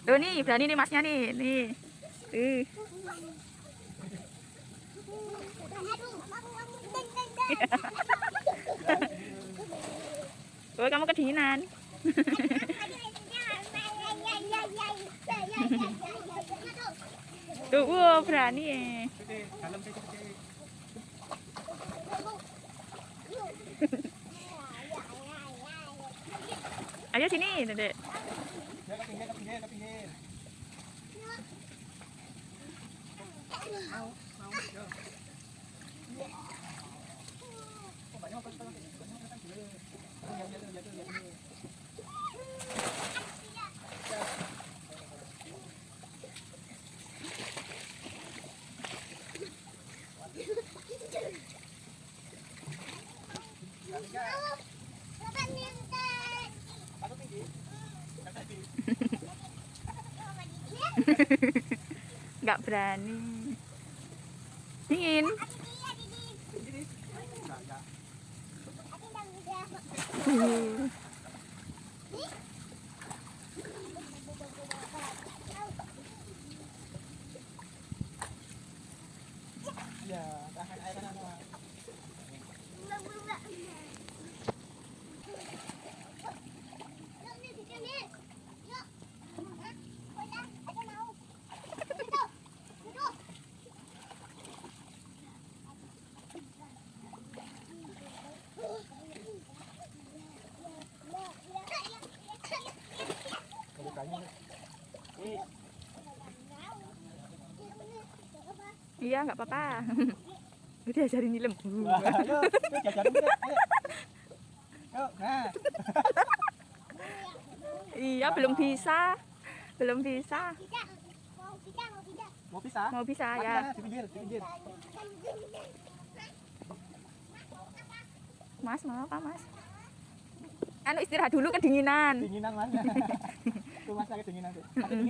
Tuh nih, berani nih masnya nih. Nih. Oh, kamu kedinginan. Tuh, wow, berani ya. Ayo sini, Dedek. Nggak berani. Dingin. Ya, tahan air kan apa? Iya, nggak apa-apa. Udah ajarin nyilem. Wah, ayo, jajarin deh, ayo. Yuk, nah. Iya, belum bisa. Belum bisa. Mau bisa? Mau bisa Mati ya. sana, di pinggir, di pinggir. Mas, mau apa, Mas? Anu istirahat dulu kedinginan. Dinginan mana? Tuh mas, kedinginan tuh.